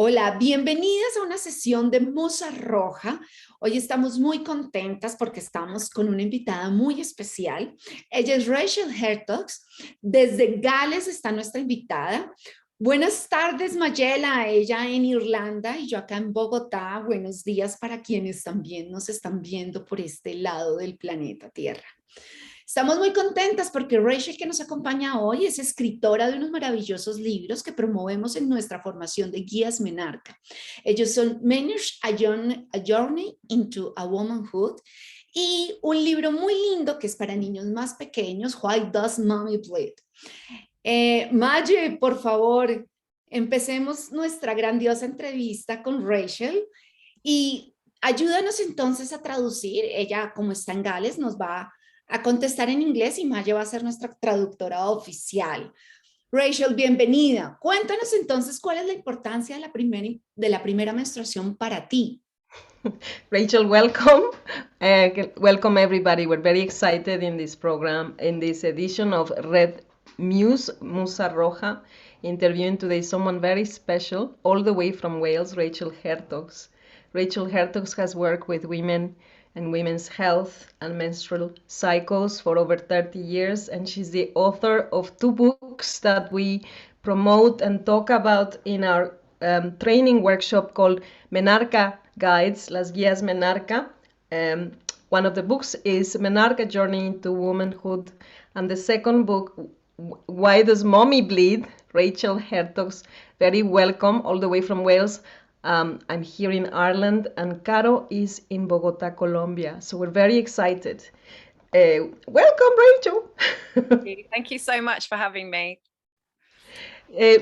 Hola, bienvenidas a una sesión de Musa Roja. Hoy estamos muy contentas porque estamos con una invitada muy especial. Ella es Rachael Hertogs. Desde Gales está nuestra invitada. Buenas tardes, Mayela, ella en Irlanda y yo acá en Bogotá. Buenos días para quienes también nos están viendo por este lado del planeta Tierra. Estamos muy contentas porque Rachael, que nos acompaña hoy, es escritora de unos maravillosos libros que promovemos en nuestra formación de guías Menarche. Ellos son Menarche, a Journey into a Womanhood, y un libro muy lindo que es para niños más pequeños, Why Does Mommy Bleed? Maye, por favor, empecemos nuestra grandiosa entrevista con Rachael y ayúdanos entonces a traducir. Ella, como está en Gales, nos va a contestar en inglés y Maya va a ser nuestra traductora oficial. Rachael, bienvenida. Cuéntanos entonces cuál es la importancia de la primera menstruación para ti. Rachael, welcome. Welcome everybody. We're very excited in this program, in this edition of Red Musa Roja, interviewing today someone very special, all the way from Wales, Rachael Hertogs. Rachael Hertogs has worked with women and women's health and menstrual cycles for over 30 years, and she's the author of 2 books that we promote and talk about in our training workshop called Menarche Guides, Las Guías Menarche. One of the books is Menarche Journey into Womanhood, and the second book, Why Does Mommy Bleed? Rachael Hertogs, very welcome, all the way from Wales. I'm here in Ireland, and Caro is in Bogotá, Colombia. So we're very excited. Welcome, Rachael. Thank you so much for having me.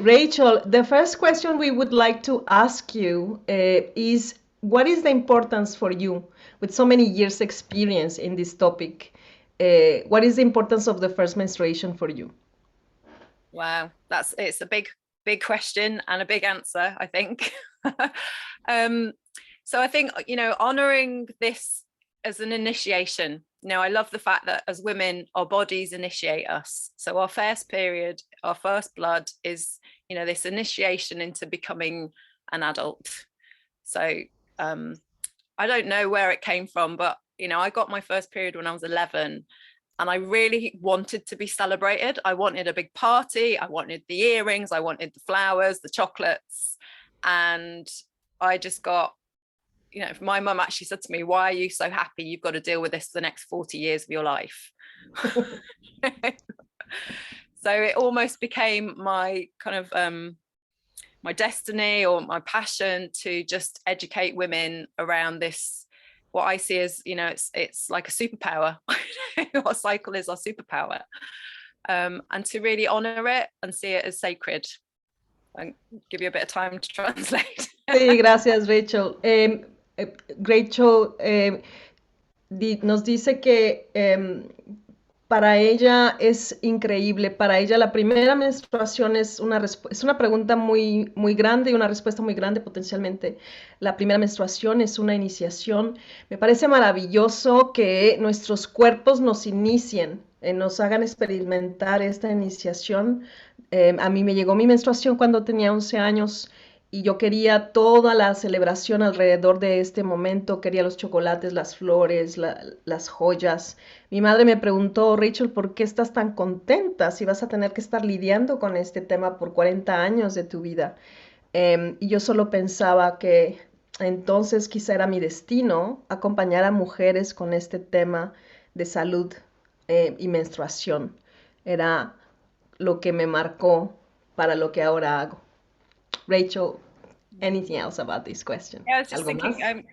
Rachael, the first question we would like to ask you is, what is the importance for you, with so many years experience in this topic, what is the importance of the first menstruation for you? Wow, it's a big question and a big answer, I think. So I think, honoring this as an initiation. I love the fact that as women, our bodies initiate us. So our first period, our first blood is, this initiation into becoming an adult. So I don't know where it came from, but, I got my first period when I was 11. And I really wanted to be celebrated. I wanted a big party. I wanted the earrings. I wanted the flowers, the chocolates. And I just got, my mum actually said to me, why are you so happy? You've got to deal with this for the next 40 years of your life. So it almost became my kind of, my destiny or my passion to just educate women around this, what I see as, it's like a superpower. Our cycle is our superpower. And to really honor it and see it as sacred. I'll give you a bit of time to translate. Sí, gracias, Rachael. Rachael nos dice que para ella es increíble, para ella la primera menstruación es una pregunta muy, muy grande y una respuesta muy grande potencialmente. La primera menstruación es una iniciación. Me parece maravilloso que nuestros cuerpos nos inicien, nos hagan experimentar esta iniciación. A mí me llegó mi menstruación cuando tenía 11 años. Y yo quería toda la celebración alrededor de este momento, quería los chocolates, las flores, las joyas. Mi madre me preguntó, Rachael, ¿por qué estás tan contenta si vas a tener que estar lidiando con este tema por 40 años de tu vida? Y yo solo pensaba que entonces quizá era mi destino acompañar a mujeres con este tema de salud y menstruación. Era lo que me marcó para lo que ahora hago. Rachael, anything else about this question? Yeah, I was just thinking,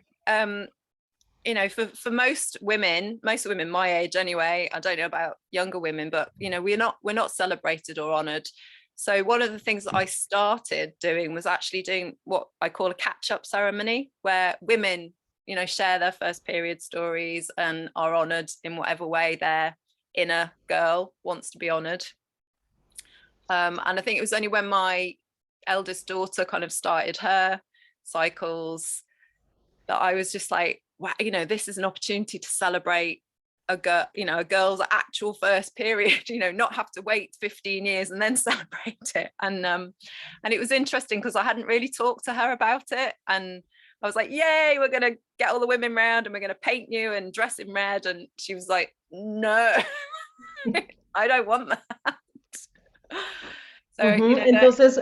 for most women my age anyway, I don't know about younger women, but we're not celebrated or honored. So one of the things that I started doing was actually doing what I call a catch-up ceremony, where women, share their first period stories and are honored in whatever way their inner girl wants to be honored. And I think it was only when my eldest daughter kind of started her cycles that I was just like, wow, this is an opportunity to celebrate a girl, a girl's actual first period, not have to wait 15 years and then celebrate it. And it was interesting because I hadn't really talked to her about it, and I was like, yay, we're gonna get all the women round and we're gonna paint you and dress in red, and she was like, no. I don't want that. So, Entonces,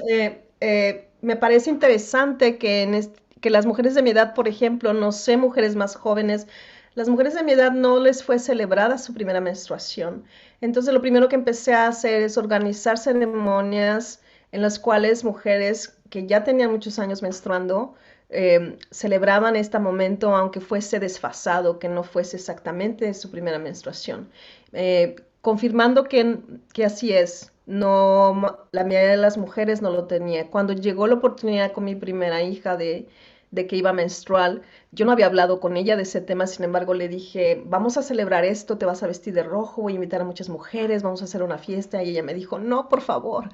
me parece interesante que, que las mujeres de mi edad, por ejemplo, no sé, mujeres más jóvenes, las mujeres de mi edad no les fue celebrada su primera menstruación. Entonces, lo primero que empecé a hacer es organizar ceremonias en las cuales mujeres que ya tenían muchos años menstruando celebraban este momento, aunque fuese desfasado, que no fuese exactamente su primera menstruación. Confirmando que así es. No, la mayoría de las mujeres no lo tenía. Cuando llegó la oportunidad con mi primera hija de que iba a menstruar, yo no había hablado con ella de ese tema, sin embargo le dije, vamos a celebrar esto, te vas a vestir de rojo, voy a invitar a muchas mujeres, vamos a hacer una fiesta, y ella me dijo, no, por favor.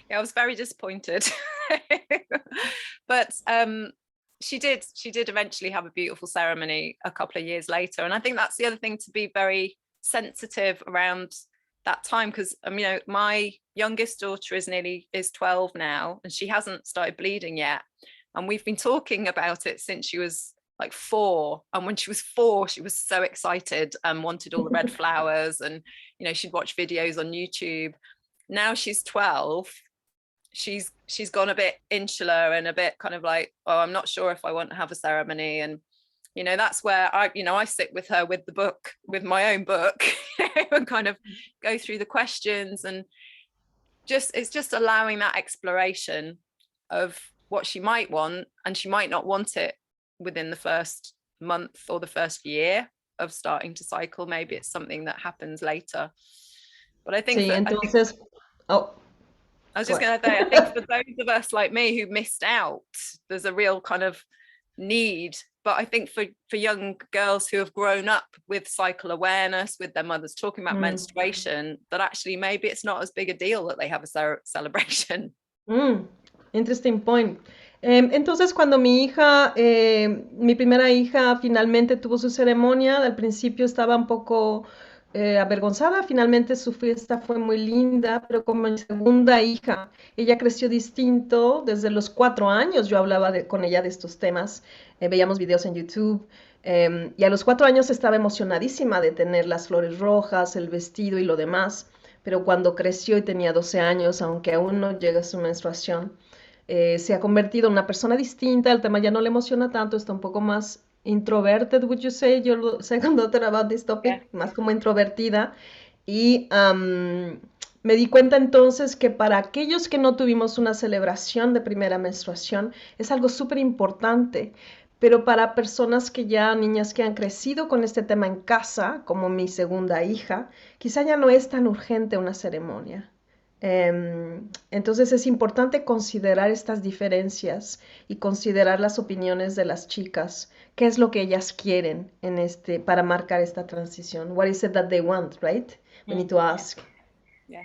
Yeah, I was very disappointed. But she did eventually have a beautiful ceremony a couple of years later, and I think that's the other thing, to be very sensitive around that time, because my youngest daughter is 12 now, and she hasn't started bleeding yet, and we've been talking about it since she was like 4, and when she was 4 she was so excited and wanted all the red flowers, and she'd watch videos on YouTube. Now she's 12, she's gone a bit insular and a bit kind of like, oh, I'm not sure if I want to have a ceremony. And that's where I sit with her with the book, with my own book, and kind of go through the questions, and it's just allowing that exploration of what she might want, and she might not want it within the first month or the first year of starting to cycle. Maybe it's something that happens later. But I think sí, entonces, I was just going to say, I think for those of us like me who missed out, there's a real kind of need. But I think for young girls who have grown up with cycle awareness, with their mothers talking about menstruation, that actually maybe it's not as big a deal that they have a celebration. Interesting point. Entonces, cuando mi primera hija finalmente tuvo su ceremonia, al principio estaba un poco avergonzada, finalmente su fiesta fue muy linda, pero como mi segunda hija, ella creció distinto. Desde los 4 años yo hablaba con ella de estos temas, veíamos videos en YouTube, y a los 4 años estaba emocionadísima de tener las flores rojas, el vestido y lo demás, pero cuando creció y tenía 12 años, aunque aún no llega a su menstruación, se ha convertido en una persona distinta, el tema ya no le emociona tanto, está un poco más introverted, would you say, your second daughter, about this topic, yeah. Más como introvertida, y me di cuenta entonces que para aquellos que no tuvimos una celebración de primera menstruación, es algo súper importante, pero para personas niñas que han crecido con este tema en casa, como mi segunda hija, quizá ya no es tan urgente una ceremonia. Entonces es importante considerar estas diferencias y considerar las opiniones de las chicas, qué es lo que ellas quieren para marcar esta transición. What is it that they want, right? We need to ask. Yeah.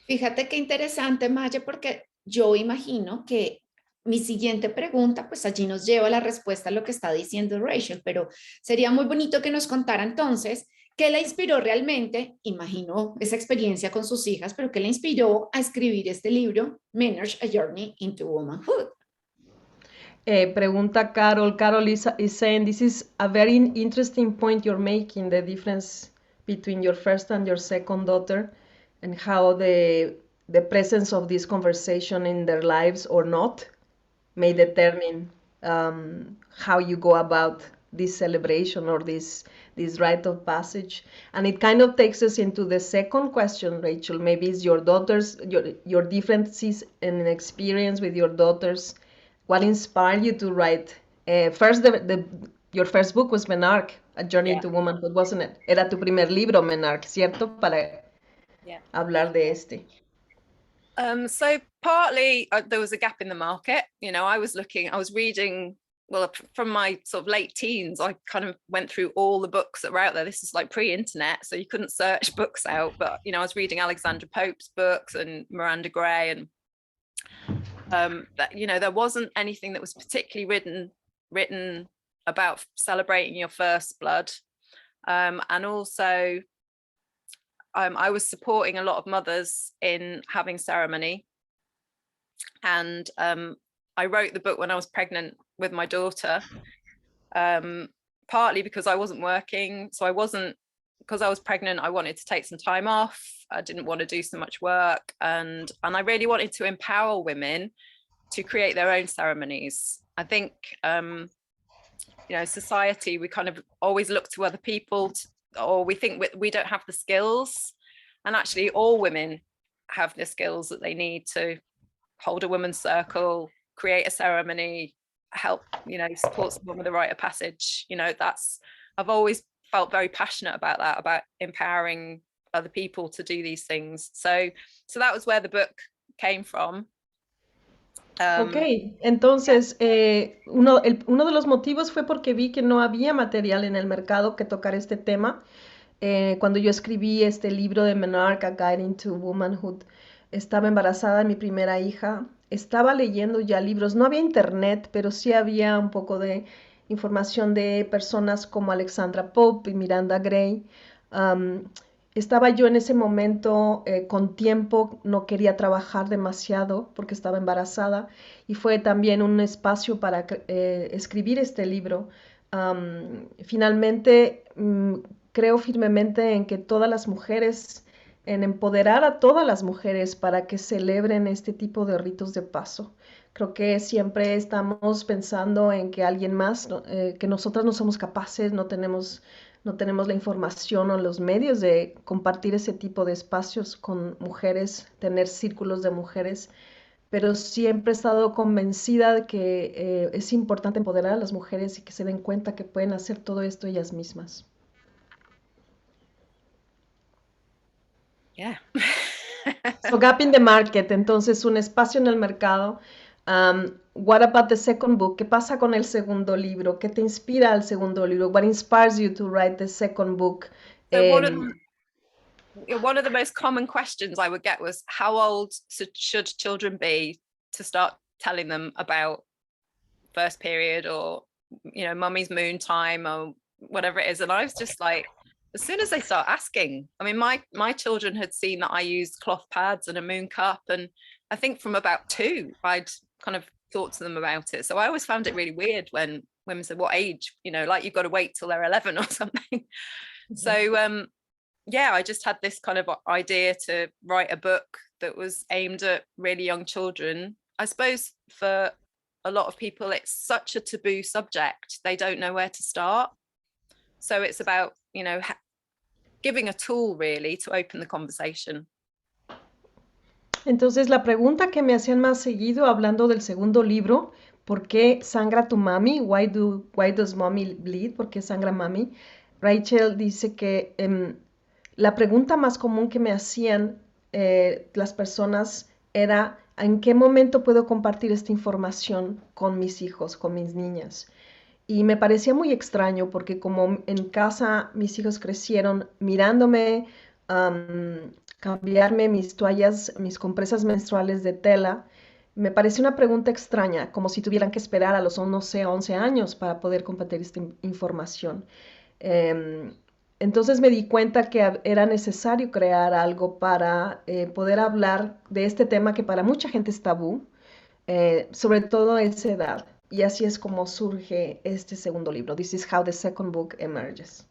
Fíjate qué interesante, Maya, porque yo imagino que mi siguiente pregunta, pues allí nos lleva la respuesta a lo que está diciendo Rachel, pero sería muy bonito que nos contara entonces ¿qué la inspiró realmente? Imagino esa experiencia con sus hijas, pero ¿qué la inspiró a escribir este libro, Menarche, A Journey into Womanhood? Pregunta Carol. Carol is saying, this is a very interesting point you're making, the difference between your first and your second daughter, and how the presence of this conversation in their lives or not may determine how you go about this celebration or this rite of passage. And it kind of takes us into the second question, Rachel. Maybe it's your daughters, your differences in experience with your daughters. What inspired you to write? First, your first book was Menarche, A Journey to Womanhood, wasn't it? Era tu primer libro, Menarche, ¿cierto? Para hablar de este. So partly there was a gap in the market. I was reading, well, from my sort of late teens, I kind of went through all the books that were out there. This is like pre-internet, so you couldn't search books out. But, I was reading Alexandra Pope's books and Miranda Gray, and that, there wasn't anything that was particularly written about celebrating your first blood. And also I was supporting a lot of mothers in having ceremony. And I wrote the book when I was pregnant with my daughter, partly because I wasn't working. So because I was pregnant, I wanted to take some time off. I didn't want to do so much work. And I really wanted to empower women to create their own ceremonies. I think, society, we kind of always look to other people, or we think we don't have the skills. And actually all women have the skills that they need to hold a women's circle, create a ceremony, help, support someone with a rite of passage. I've always felt very passionate about that, about empowering other people to do these things. So that was where the book came from. Ok, entonces uno de los motivos fue porque vi que no había material en el mercado que tocara este tema. Cuando yo escribí este libro de Menarche, A Guide into Womanhood, estaba embarazada de mi primera hija, estaba leyendo ya libros, no había internet, pero sí había un poco de información de personas como Alexandra Pope y Miranda Gray. Estaba yo en ese momento con tiempo, no quería trabajar demasiado porque estaba embarazada, y fue también un espacio para escribir este libro. Finalmente, creo firmemente en que todas las mujeres, en empoderar a todas las mujeres para que celebren este tipo de ritos de paso. Creo que siempre estamos pensando en que alguien más, que nosotras no somos capaces, no tenemos la información o los medios de compartir ese tipo de espacios con mujeres, tener círculos de mujeres, pero siempre he estado convencida de que es importante empoderar a las mujeres y que se den cuenta que pueden hacer todo esto ellas mismas. Yeah. So gap in the market, entonces un espacio en el mercado. What about the second book? ¿Qué pasa con el segundo libro? ¿Qué te inspira al segundo libro? What inspires you to write the second book? So one of the most common questions I would get was, how old should children be to start telling them about first period, or mummy's moon time, or whatever it is? And I was just like, as soon as they start asking, I mean, my children had seen that I used cloth pads and a moon cup, and I think from about 2 I'd kind of thought to them about it. So I always found it really weird when women said, what age, like you've got to wait till they're 11 or something. Mm-hmm. So I just had this kind of idea to write a book that was aimed at really young children. I suppose for a lot of people, it's such a taboo subject, they don't know where to start. So it's about, giving a tool really to open the conversation. Entonces la pregunta que me hacían más seguido hablando del segundo libro, ¿por qué sangra tu mami? Why does mommy bleed? ¿Por qué sangra mami? Rachel dice que la pregunta más común que me hacían las personas era, ¿en qué momento puedo compartir esta información con mis hijos, con mis niñas? Y me parecía muy extraño porque como en casa mis hijos crecieron mirándome cambiarme mis toallas, mis compresas menstruales de tela, me pareció una pregunta extraña, como si tuvieran que esperar a los, no sé, 11 años para poder compartir esta información. Entonces me di cuenta que era necesario crear algo para poder hablar de este tema que para mucha gente es tabú, sobre todo a esa edad. Y así es como surge este segundo libro. This is how the second book emerges.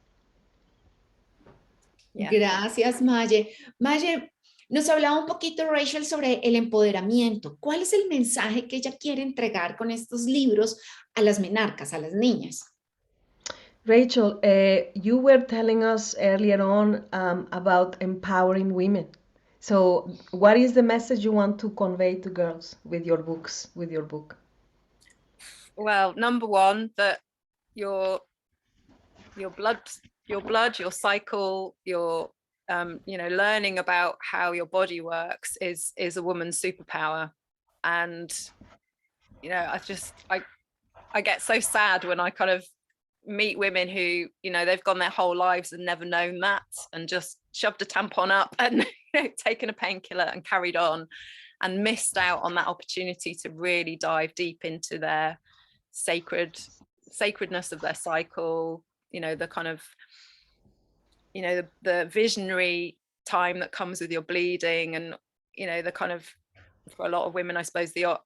Yeah. Gracias, Maye. Maye, nos hablaba un poquito Rachel sobre el empoderamiento. ¿Cuál es el mensaje que ella quiere entregar con estos libros a las menarcas, a las niñas? Rachel, you were telling us earlier on about empowering women. So what is the message you want to convey to girls with your books, with your book? Well, number one, that your blood, your cycle, your learning about how your body works is a woman's superpower. And I get so sad when I kind of meet women who they've gone their whole lives and never known that, and just shoved a tampon up and taken a painkiller and carried on, and missed out on that opportunity to really dive deep into their sacred sacredness of their cycle, you know, the kind of, you know, the visionary time that comes with your bleeding, and, you know, the kind of, for a lot of women, I suppose, the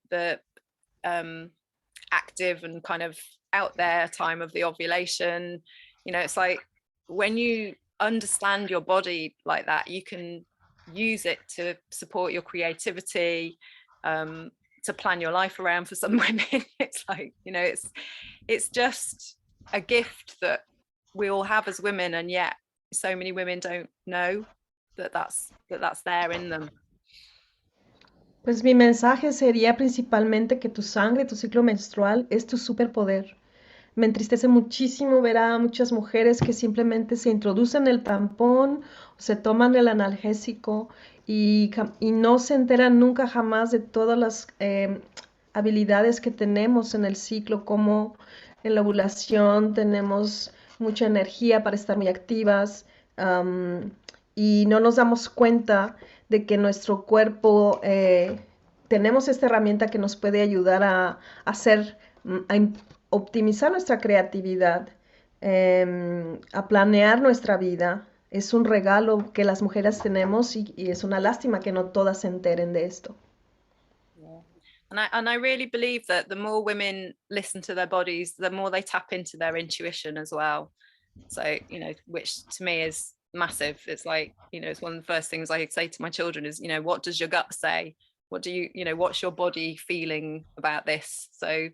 active and kind of out there time of the ovulation. You know, it's like when you understand your body like that, you can use it to support your creativity, to plan your life around. For some women, it's like, you know, it's just a gift that we all have as women, and yet so many women don't know that that's there in them. Pues mi mensaje sería principalmente que tu sangre, tu ciclo menstrual es tu superpoder. Me entristece muchísimo ver a muchas mujeres que simplemente se introducen el tampón, o se toman el analgésico y no se enteran nunca jamás de todas las habilidades que tenemos en el ciclo, como en la ovulación tenemos mucha energía para estar muy activas, y no nos damos cuenta de que nuestro cuerpo, tenemos esta herramienta que nos puede ayudar a hacer, a optimizar nuestra creatividad, a planear nuestra vida. Es un regalo que las mujeres tenemos, y es una lástima que no todas se enteren de esto. Yeah. And I really believe that the more women listen to their bodies, the more they tap into their intuition as well. So, you know, which to me is massive. It's like, you know, it's one of the first things I say to my children is, you know, what does your gut say? What do you know, what's your body feeling about this? So,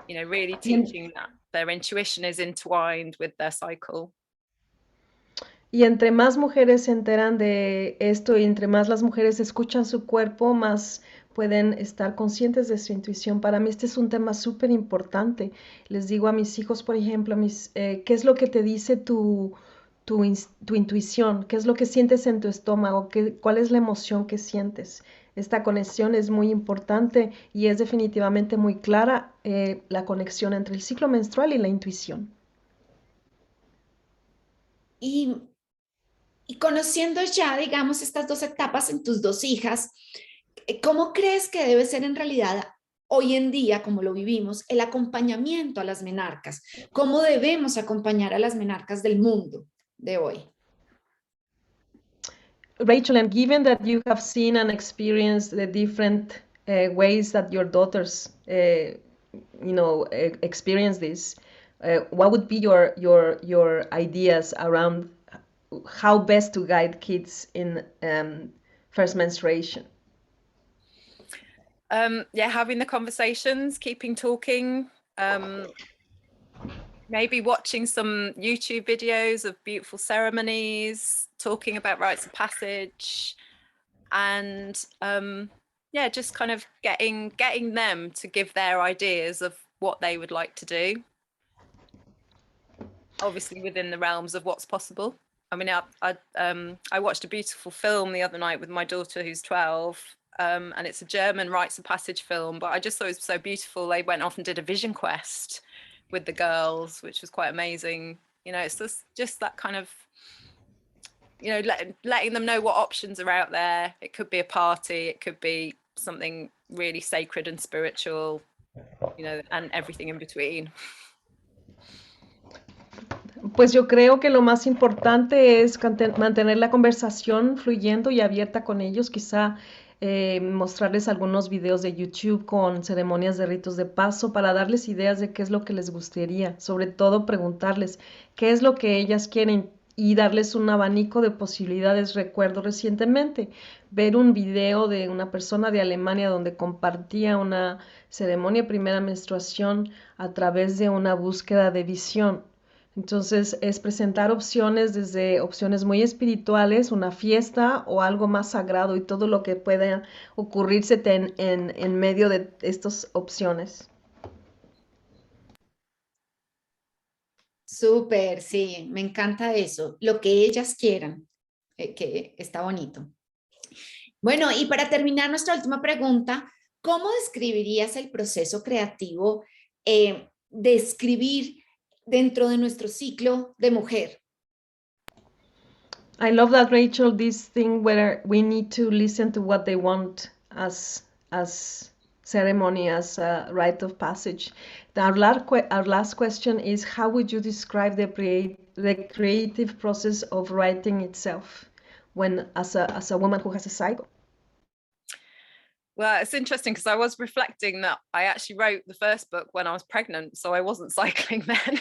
you know, really teaching that their intuition is entwined with their cycle. Y entre más mujeres se enteran de esto, y entre más las mujeres escuchan su cuerpo, más pueden estar conscientes de su intuición. Para mí este es un tema súper importante. Les digo a mis hijos, por ejemplo, ¿qué es lo que te dice tu intuición? ¿Qué es lo que sientes en tu estómago? ¿Cuál es la emoción que sientes? Esta conexión es muy importante, y es definitivamente muy clara la conexión entre el ciclo menstrual y la intuición. Y conociendo ya, digamos, estas dos etapas en tus dos hijas, ¿cómo crees que debe ser en realidad hoy en día, como lo vivimos, el acompañamiento a las menarcas? ¿Cómo debemos acompañar a las menarcas del mundo de hoy? Rachel, and given that you have seen and experienced the different ways that your daughters, experience this, what would be your ideas around how best to guide kids in first menstruation? Having the conversations, keeping talking, maybe watching some YouTube videos of beautiful ceremonies, talking about rites of passage, and just kind of getting them to give their ideas of what they would like to do, obviously within the realms of what's possible. I mean, I watched a beautiful film the other night with my daughter who's 12, and it's a German rites of passage film, but I just thought it was so beautiful. They went off and did a vision quest with the girls, which was quite amazing. You know, it's just that kind of, you know, letting them know what options are out there. It could be a party, it could be something really sacred and spiritual, you know, and everything in between. Pues yo creo que lo más importante es mantener la conversación fluyendo y abierta con ellos. Quizá mostrarles algunos videos de YouTube con ceremonias de ritos de paso, para darles ideas de qué es lo que les gustaría. Sobre todo preguntarles qué es lo que ellas quieren y darles un abanico de posibilidades. Recuerdo recientemente ver un video de una persona de Alemania donde compartía una ceremonia de primera menstruación a través de una búsqueda de visión. Entonces es presentar opciones, desde opciones muy espirituales, una fiesta o algo más sagrado, y todo lo que pueda ocurrirse en medio de estas opciones. Súper, sí, me encanta eso, lo que ellas quieran, que está bonito. Bueno, y para terminar nuestra última pregunta, ¿cómo describirías el proceso creativo de escribir dentro de nuestro ciclo de mujer? I love that, Rachel, this thing where we need to listen to what they want as ceremony as a rite of passage. Our last question is, how would you describe the creative process of writing itself when as a woman who has a cycle? Well, it's interesting because I was reflecting that I actually wrote the first book when I was pregnant, so I wasn't cycling then,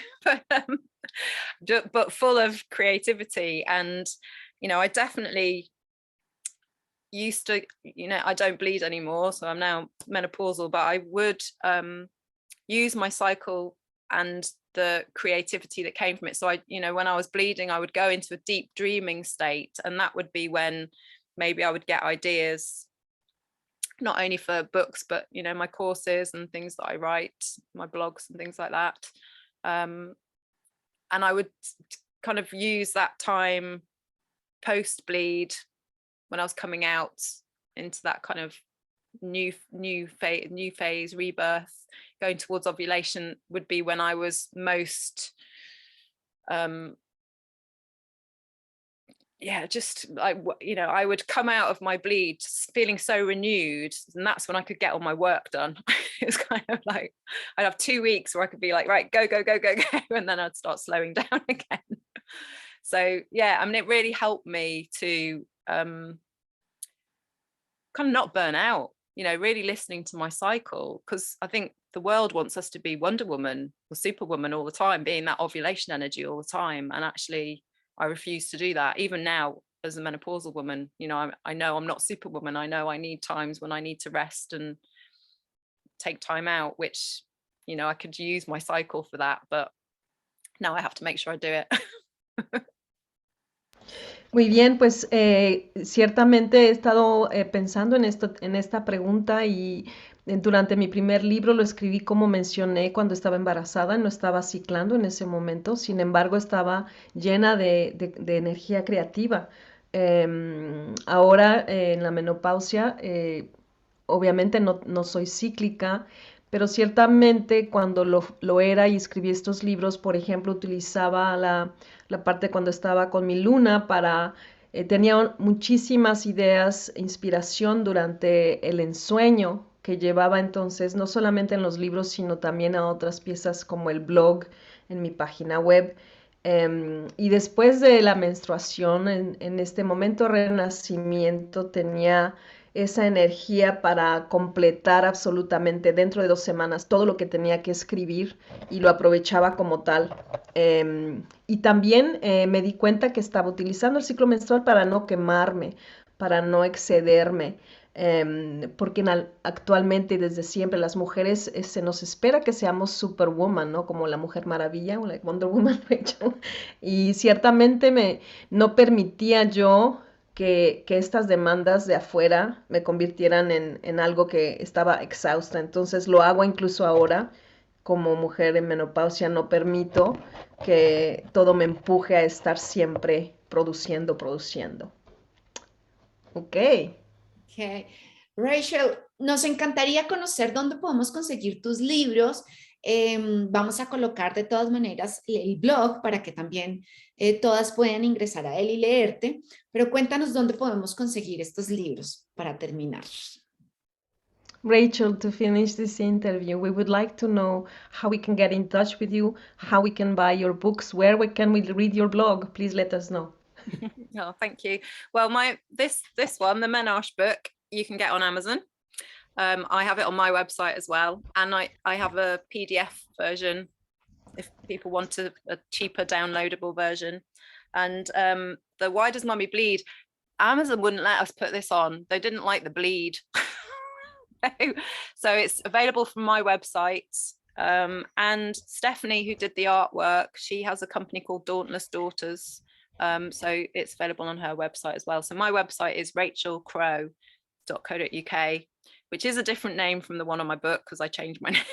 but full of creativity. And, you know, I definitely used to, you know, I don't bleed anymore, so I'm now menopausal, but I would use my cycle and the creativity that came from it. So I, you know, when I was bleeding, I would go into a deep dreaming state, and that would be when maybe I would get ideas, not only for books, but, you know, my courses and things that I write, my blogs and things like that. And I would kind of use that time post bleed, when I was coming out into that kind of new phase, rebirth, going towards ovulation, would be when I was most just like, you know, I would come out of my bleed feeling so renewed, and that's when I could get all my work done. It's kind of like I'd have 2 weeks where I could be like, right, go, and then I'd start slowing down again. So yeah, I mean, it really helped me to kind of not burn out, you know, really listening to my cycle, because I think the world wants us to be Wonder Woman or Superwoman all the time, being that ovulation energy all the time, and actually I refuse to do that. Even now, as a menopausal woman, you know, I know I'm not Superwoman. I know I need times when I need to rest and take time out, which, you know, I could use my cycle for that, but now I have to make sure I do it. Muy bien, pues ciertamente he estado pensando en esta pregunta y durante mi primer libro lo escribí como mencioné cuando estaba embarazada, no estaba ciclando en ese momento, sin embargo estaba llena de energía creativa. Ahora en la menopausia, obviamente no soy cíclica, pero ciertamente cuando lo era y escribí estos libros, por ejemplo, utilizaba la parte cuando estaba con mi luna para, tenía muchísimas ideas, inspiración durante el ensueño que llevaba entonces, no solamente en los libros, sino también a otras piezas como el blog en mi página web. Y después de la menstruación, en este momento de renacimiento, tenía esa energía para completar absolutamente dentro de 2 semanas todo lo que tenía que escribir y lo aprovechaba como tal. Y también me di cuenta que estaba utilizando el ciclo menstrual para no quemarme, para no excederme, porque actualmente desde siempre las mujeres se nos espera que seamos superwoman, ¿no? Como la Mujer Maravilla o la Wonder Woman, Rachel. Y ciertamente no permitía yo que estas demandas de afuera me convirtieran en algo que estaba exhausta. Entonces lo hago incluso ahora como mujer en menopausia, no permito que todo me empuje a estar siempre produciendo. Ok. Okay. Rachel, nos encantaría conocer dónde podemos conseguir tus libros. Vamos a colocar de todas maneras el blog para que también todas puedan ingresar a él y leerte, pero cuéntanos dónde podemos conseguir estos libros para terminar. Rachel, to finish this interview, we would like to know how we can get in touch with you, how we can buy your books, where can we read your blog? Please let us know. Oh, thank you. Well, this one, the Menarche book, you can get on Amazon. I have it on my website as well, and I have a PDF version if people want a cheaper downloadable version. And the Why Does Mummy Bleed? Amazon wouldn't let us put this on. They didn't like the bleed. So it's available from my website. And Stephanie, who did the artwork, she has a company called Dauntless Daughters. So it's available on her website as well. So my website is rachelcrow.co.uk, which is a different name from the one on my book because I changed my name.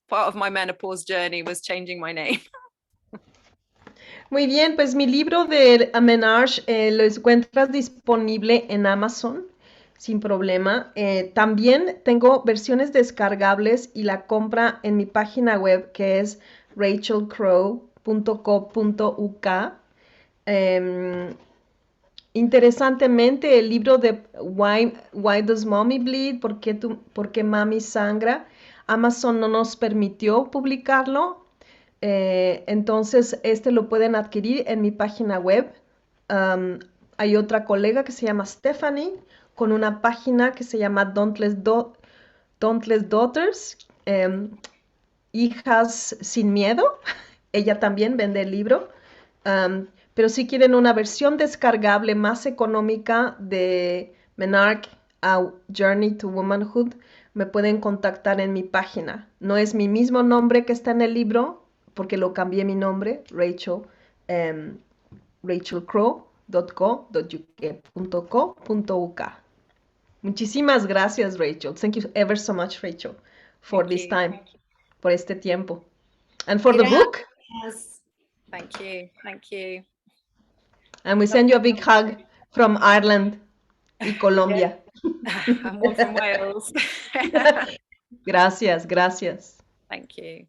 Part of my menopause journey was changing my name. Muy bien, pues mi libro de Menarche lo encuentras disponible en Amazon sin problema. También tengo versiones descargables y la compra en mi página web que es rachelcrow.co.uk. Interesantemente, el libro de Why Does Mommy Bleed? ¿Por qué Mami sangra? Amazon no nos permitió publicarlo, entonces este lo pueden adquirir en mi página web. Hay otra colega que se llama Stephanie, con una página que se llama Dauntless Daughters, Hijas sin Miedo. Ella también vende el libro. Pero si quieren una versión descargable más económica de Menarche, A Journey to Womanhood, me pueden contactar en mi página. No es mi mismo nombre que está en el libro, porque lo cambié mi nombre, rachelcrow.co.uk. Muchísimas gracias, Rachel. Thank you ever so much, Rachel, for this time, por este tiempo. And for the book. Yes. Thank you. Thank you. And we send you a big hug from Ireland y Colombia. And one from Wales. Gracias, gracias. Thank you.